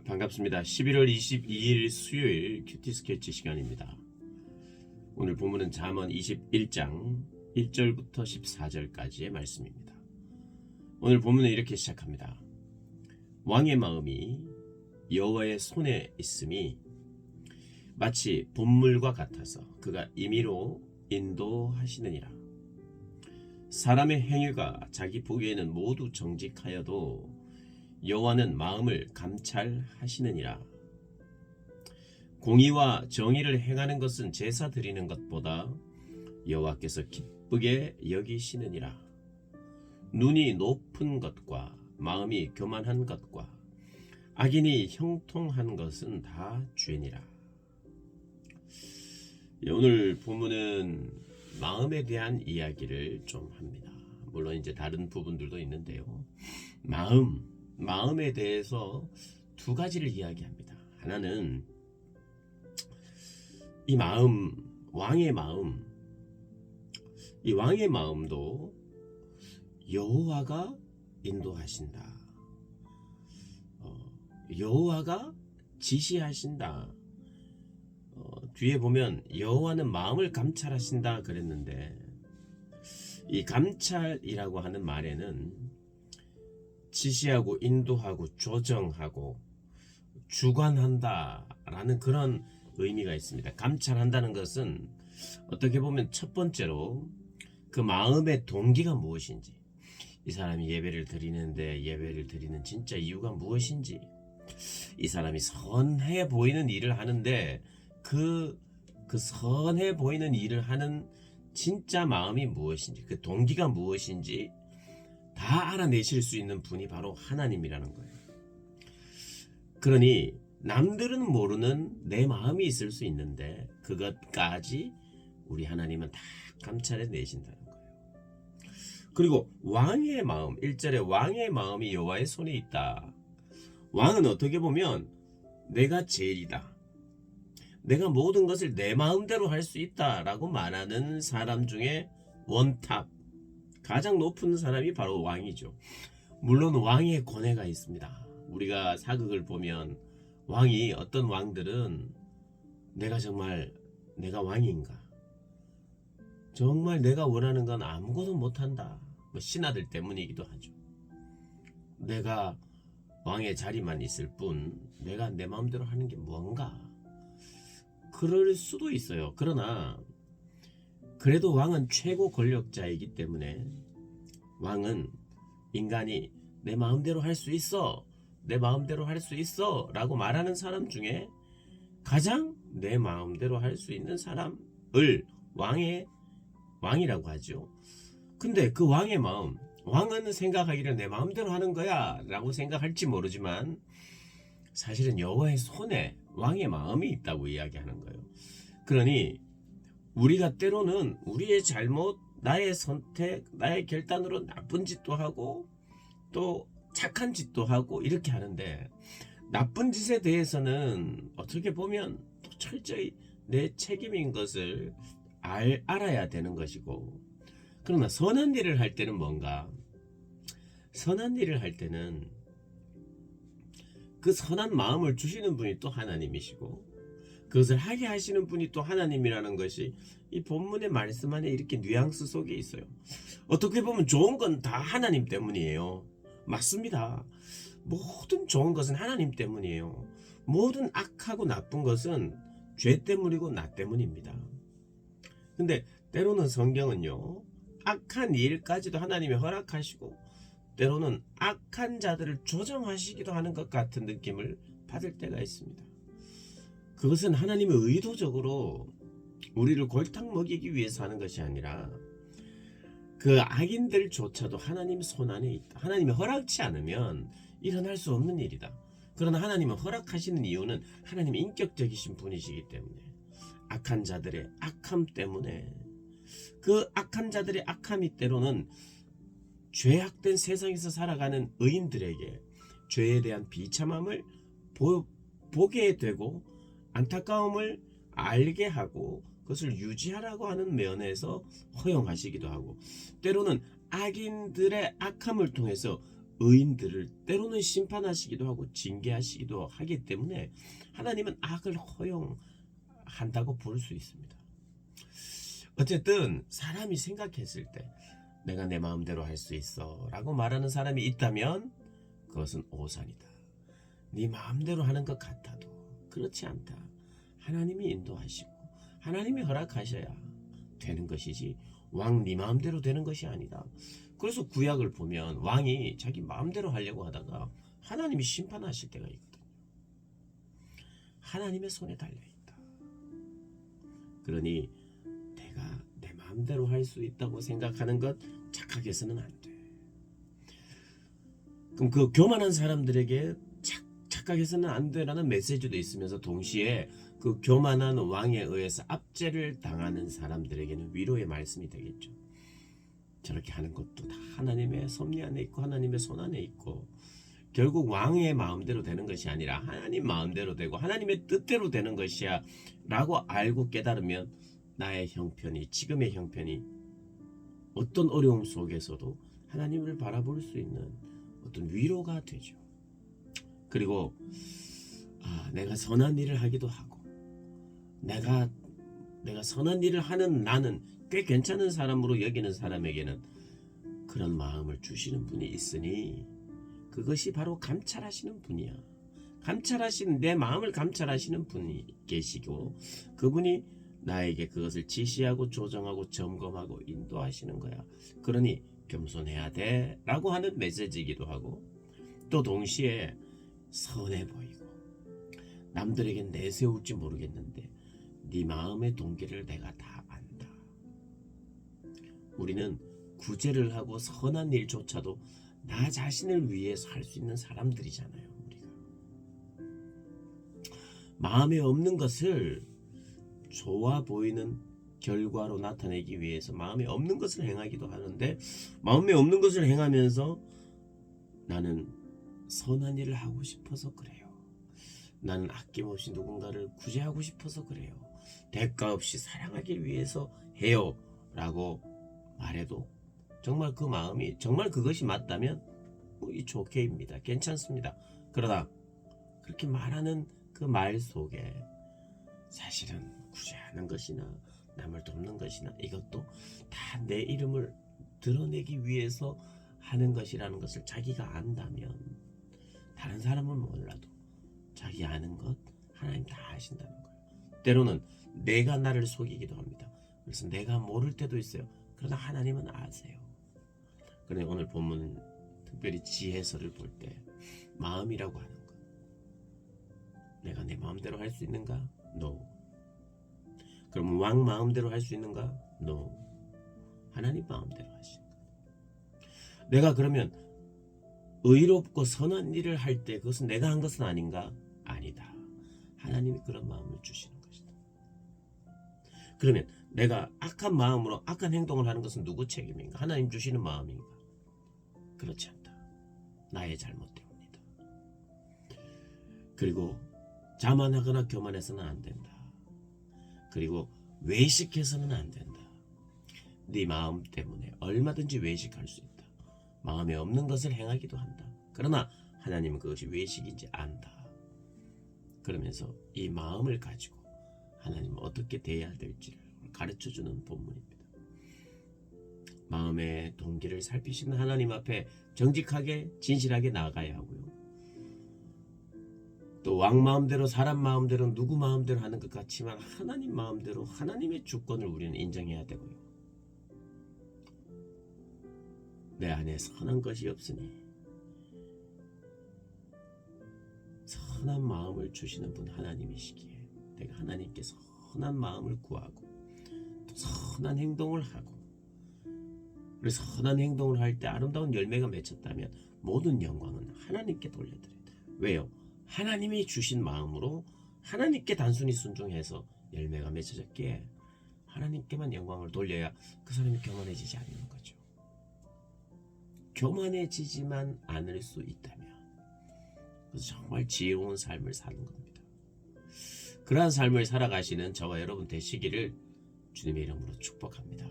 반갑습니다. 11월 22일 수요일 큐티 스케치 시간입니다. 오늘 본문은 잠언 21장 1절부터 14절까지의 말씀입니다. 오늘 본문은 이렇게 시작합니다. 왕의 마음이 여호와의 손에 있음이 마치 봇물과 같아서 그가 임의로 인도하시느니라. 사람의 행위가 자기 보기에는 모두 정직하여도 여호와는 마음을 감찰하시느니라. 공의와 정의를 행하는 것은 제사 드리는 것보다 여호와께서 기쁘게 여기시느니라. 눈이 높은 것과 마음이 교만한 것과 악인이 형통한 것은 다 죄니라. 오늘 본문은 마음에 대한 이야기를 좀 합니다. 물론 이제 다른 부분들도 있는데요. 마음에 대해서 두 가지를 이야기합니다. 하나는 이 마음, 왕의 마음, 이 왕의 마음도 여호와가 인도하신다. 여호와가 지시하신다. 뒤에 보면 여호와는 마음을 감찰하신다 그랬는데, 이 감찰이라고 하는 말에는 지시하고 인도하고 조정하고 주관한다라는 그런 의미가 있습니다. 감찰한다는 것은 어떻게 보면 첫 번째로 그 마음의 동기가 무엇인지, 이 사람이 예배를 드리는데 예배를 드리는 진짜 이유가 무엇인지, 이 사람이 선해 보이는 일을 하는데 그 선해 보이는 일을 하는 진짜 마음이 무엇인지, 그 동기가 무엇인지 다 알아내실 수 있는 분이 바로 하나님이라는 거예요. 그러니 남들은 모르는 내 마음이 있을 수 있는데 그것까지 우리 하나님은 다 감찰해 내신다는 거예요. 그리고 왕의 마음, 1절에 왕의 마음이 여호와의 손에 있다. 왕은 어떻게 보면 내가 제일이다, 내가 모든 것을 내 마음대로 할 수 있다라고 말하는 사람 중에 원탑, 가장 높은 사람이 바로 왕이죠. 물론 왕의 권위가 있습니다. 우리가 사극을 보면 왕이, 어떤 왕들은 내가 왕인가, 정말 내가 원하는 건 아무것도 못한다, 신하들 때문이기도 하죠. 내가 왕의 자리만 있을 뿐 내가 내 마음대로 하는 게 뭔가, 그럴 수도 있어요. 그러나 그래도 왕은 최고 권력자이기 때문에 왕은 인간이 내 마음대로 할 수 있어, 내 마음대로 할 수 있어 라고 말하는 사람 중에 가장 내 마음대로 할 수 있는 사람을 왕이라고 하죠. 근데 그 왕의 마음, 왕은 생각하기를 내 마음대로 하는 거야 라고 생각할지 모르지만 사실은 여호와의 손에 왕의 마음이 있다고 이야기하는 거예요. 그러니 우리가 때로는 우리의 잘못, 나의 선택, 나의 결단으로 나쁜 짓도 하고 또 착한 짓도 하고 이렇게 하는데, 나쁜 짓에 대해서는 어떻게 보면 또 철저히 내 책임인 것을 알아야 되는 것이고, 그러나 선한 일을 할 때는 뭔가, 선한 일을 할 때는 그 선한 마음을 주시는 분이 또 하나님이시고 그것을 하게 하시는 분이 또 하나님이라는 것이 이 본문의 말씀 안에 이렇게 뉘앙스 속에 있어요. 어떻게 보면 좋은 건 다 하나님 때문이에요. 맞습니다. 모든 좋은 것은 하나님 때문이에요. 모든 악하고 나쁜 것은 죄 때문이고 나 때문입니다. 근데 때로는 성경은요, 악한 일까지도 하나님이 허락하시고 때로는 악한 자들을 조정하시기도 하는 것 같은 느낌을 받을 때가 있습니다. 그것은 하나님이 의도적으로 우리를 골탕 먹이기 위해서 하는 것이 아니라 그 악인들조차도 하나님 손 안에 있다. 하나님이 허락치 않으면 일어날 수 없는 일이다. 그러나 하나님은 허락하시는 이유는 하나님이 인격적이신 분이시기 때문에, 악한 자들의 악함 때문에, 그 악한 자들의 악함이 때로는 죄악된 세상에서 살아가는 의인들에게 죄에 대한 비참함을 보게 되고 안타까움을 알게 하고 그것을 유지하라고 하는 면에서 허용하시기도 하고, 때로는 악인들의 악함을 통해서 의인들을 때로는 심판하시기도 하고 징계하시기도 하기 때문에 하나님은 악을 허용한다고 볼 수 있습니다. 어쨌든 사람이 생각했을 때 내가 내 마음대로 할 수 있어 라고 말하는 사람이 있다면 그것은 오산이다. 네 마음대로 하는 것 같아도 그렇지 않다. 하나님이 인도하시고 하나님이 허락하셔야 되는 것이지 왕 네 마음대로 되는 것이 아니다. 그래서 구약을 보면 왕이 자기 마음대로 하려고 하다가 하나님이 심판하실 때가 있거든요. 하나님의 손에 달려있다. 그러니 내가 내 마음대로 할 수 있다고 생각하는 것 착각해서는 안 돼. 그럼 그 교만한 사람들에게 착각해서는 안 돼라는 메시지도 있으면서 동시에 그 교만한 왕에 의해서 압제를 당하는 사람들에게는 위로의 말씀이 되겠죠. 저렇게 하는 것도 다 하나님의 섭리 안에 있고 하나님의 손 안에 있고 결국 왕의 마음대로 되는 것이 아니라 하나님 마음대로 되고 하나님의 뜻대로 되는 것이야 라고 알고 깨달으면 나의 형편이 지금의 형편이 어떤 어려움 속에서도 하나님을 바라볼 수 있는 어떤 위로가 되죠. 그리고 내가 선한 일을 하기도 하고 내가 선한 일을 하는 나는 꽤 괜찮은 사람으로 여기는 사람에게는 그런 마음을 주시는 분이 있으니 그것이 바로 감찰하시는 분이야. 내 마음을 감찰하시는 분이 계시고 그분이 나에게 그것을 지시하고 조정하고 점검하고 인도하시는 거야. 그러니 겸손해야 돼 라고 하는 메시지이기도 하고 또 동시에 선해 보이고 남들에겐 내세울지 모르겠는데 네 마음의 동기를 내가 다 안다. 우리는 구제를 하고 선한 일조차도 나 자신을 위해서 할 수 있는 사람들이잖아요. 우리가 마음에 없는 것을 좋아 보이는 결과로 나타내기 위해서 마음에 없는 것을 행하기도 하는데 마음에 없는 것을 행하면서 나는 선한 일을 하고 싶어서 그래요. 나는 아낌없이 누군가를 구제하고 싶어서 그래요. 대가 없이 사랑하기 위해서 해요 라고 말해도 정말 그 마음이 정말 그것이 맞다면 it's okay입니다. 괜찮습니다. 그러다 그렇게 말하는 그 말 속에 사실은 구제하는 것이나 남을 돕는 것이나 이것도 다 내 이름을 드러내기 위해서 하는 것이라는 것을 자기가 안다면 다른 사람은 몰라도 자기 아는 것 하나님 다 아신다는 거예요. 때로는 내가 나를 속이기도 합니다. 그래서 내가 모를 때도 있어요. 그러나 하나님은 아세요. 그러니 오늘 본문 특별히 지혜서를 볼 때 마음이라고 하는 것 내가 내 마음대로 할 수 있는가? No. 그럼 왕 마음대로 할 수 있는가? No. 하나님 마음대로 하시는 것. 내가 그러면 의롭고 선한 일을 할 때 그것은 내가 한 것은 아닌가? 아니다. 하나님이 그런 마음을 주시는 것이다. 그러면 내가 악한 마음으로 악한 행동을 하는 것은 누구 책임인가? 하나님 주시는 마음인가? 그렇지 않다. 나의 잘못 때문이다. 그리고 자만하거나 교만해서는 안 된다. 그리고 외식해서는 안 된다. 네 마음 때문에 얼마든지 외식할 수 있다. 마음에 없는 것을 행하기도 한다. 그러나 하나님은 그것이 외식인지 안다. 그러면서 이 마음을 가지고 하나님은 어떻게 대해야 될지를 가르쳐주는 본문입니다. 마음의 동기를 살피시는 하나님 앞에 정직하게 진실하게 나아가야 하고요. 또 왕 마음대로 사람 마음대로 누구 마음대로 하는 것 같지만 하나님 마음대로 하나님의 주권을 우리는 인정해야 되고요. 내 안에 선한 것이 없으니 선한 마음을 주시는 분 하나님이시기에 내가 하나님께 선한 마음을 구하고 또 선한 행동을 하고 그래서 선한 행동을 할 때 아름다운 열매가 맺혔다면 모든 영광은 하나님께 돌려드려야 돼요. 왜요? 하나님이 주신 마음으로 하나님께 단순히 순종해서 열매가 맺혀졌기에 하나님께만 영광을 돌려야 그 사람이 교만해지지 않는 거죠. 교만해지지만 않을 수 있다면 그래서 정말 지혜로운 삶을 사는 겁니다. 그러한 삶을 살아가시는 저와 여러분 되시기를 주님의 이름으로 축복합니다.